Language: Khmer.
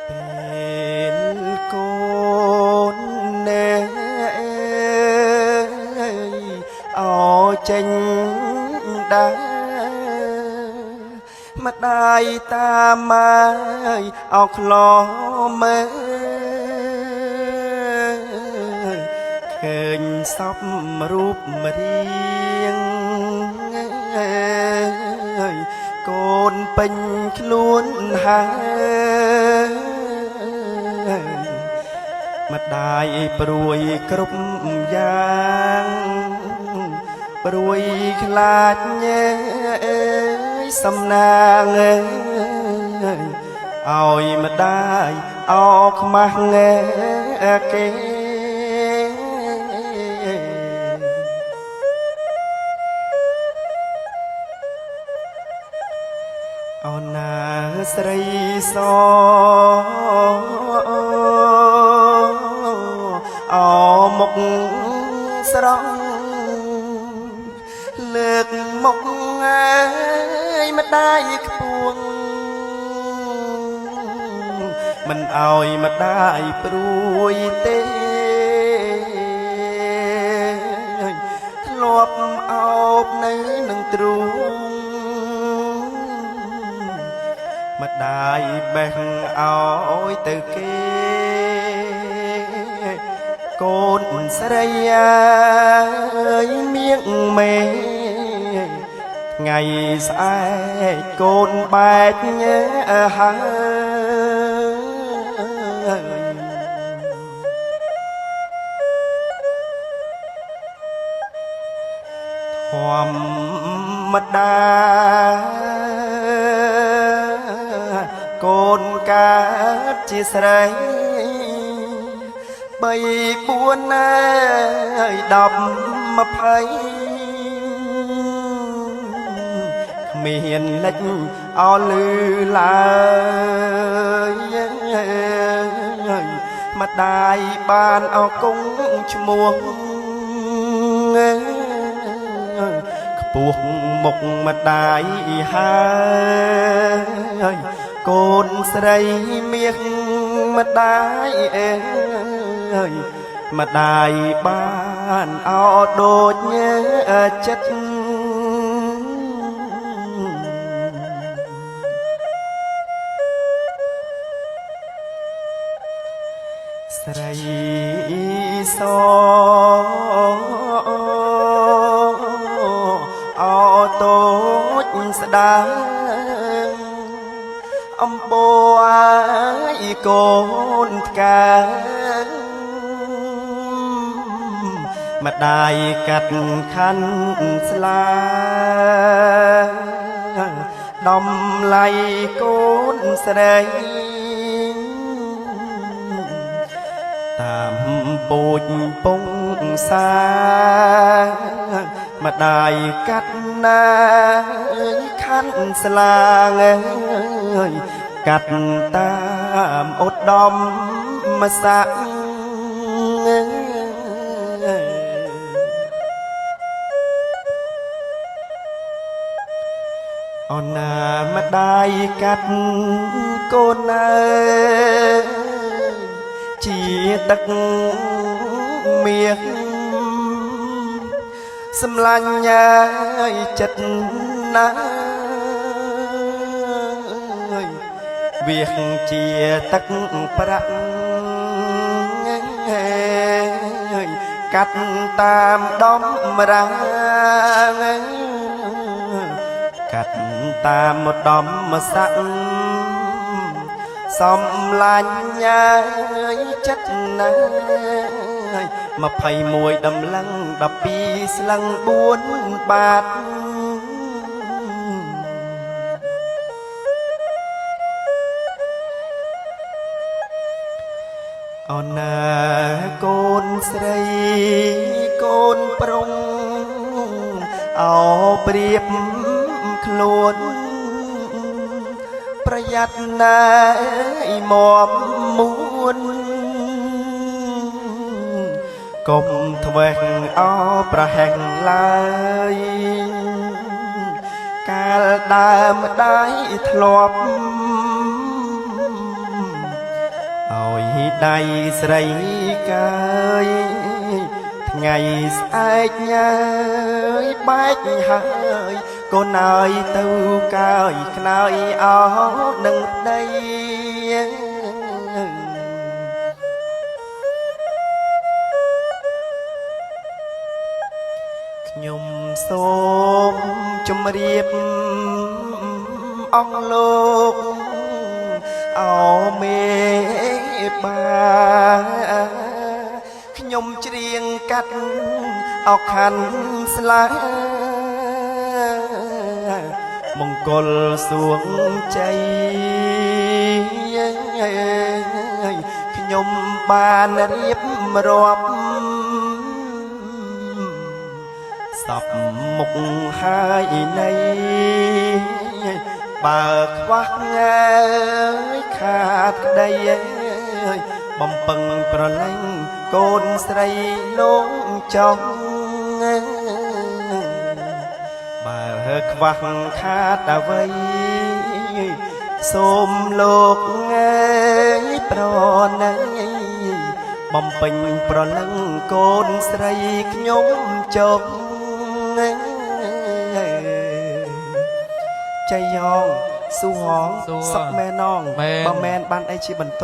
ពេលកូនណែអោចេញដើរម្ដាយតាមម៉ែអោក្លោមើឃើញសពរូបរាងកូនពេញខ្លួនហើយម្ដាយព្រួយគ្រប់យ៉ាងព្រួយខ្លាចសំណាងឲ្យម្ដាយអោខ្មាស់គេអូនណាស្រីសអោមុខស្រងលើកមុខហើយម្ដាយខ្ពងមិនឲ្យម្ដាយព្រួយទេធ្លាប់អោបនៅនឹងទ្រូងម្ដាយបេះឲ្យទៅគេកូនស្រីអើយមៀងមេថ្ងៃស្អែកកូនបែកហើយធម្មតាកូនកើតជាស្រី3 4ហើយ10 20គ្មានលិចអោលឺឡើយម្ដាយបានអោគង់ឈ្មោះខ្ពស់មុខម្ដាយហើយកូនស្រីមាសម្ដាយម្ដាយបានអោដូចចិត្តស្រីសអោតូចស្ដាងអំបូរឲ្យកូនថ្កើម្ដាយកាត់ខាន់ស្លាដំឡៃកូនស្រីតាមពូជពងសាម្ដាយកាត់ណាខាន់ស្លាកាត់តាមឧត្តមស័ក្តិអូនណាម្ដាយកាត់កូនអើយជាទឹកមាសសម្លាញ់ហើយចិត្តណាស់វាជាទឹកប្រាក់កាត់តាមដំរាកាត់តាមឧត្តមស័ក្តិសំឡាញ់ញ៉ាយចិត្តណាស់21ដំឡឹង12ស្លឹង4បាតអូនណាកូនស្រីកូនប្រុងអោប្រៀបខ្លួនប្រយ័ត្នណាយមាំមួនកុំធ្វេសអោប្រហែសឡើយកាលដើមម្ដាយធ្លាប់ ដៃស្រីកើយថ្ងៃស្អែកញ៉ើយបែកហើយកូនអើយទៅកើយខ្នើយអោនឹងប្តីខ្ញុំសូមជម្រាបអង្គលោកអោមេបាខ្ញុំច្រៀងកាត់អោខាន់ស្លាមង្គលសួងជ័យខ្ញុំបានរៀបរាប់សពមុខហើយនៃបើខ្វះងាយខាតក្តីបំពឹងប្រឡែងកូនស្រីលោកចង់បើខ្វះខាតអ្វីសូមលោកងាយប្រណីបំពេញប្រលឹងកូនស្រីខ្ញុំចង់ចៃយ៉ងស៊ូហងសុកមែនងបើមែនបានអីជាបន្ត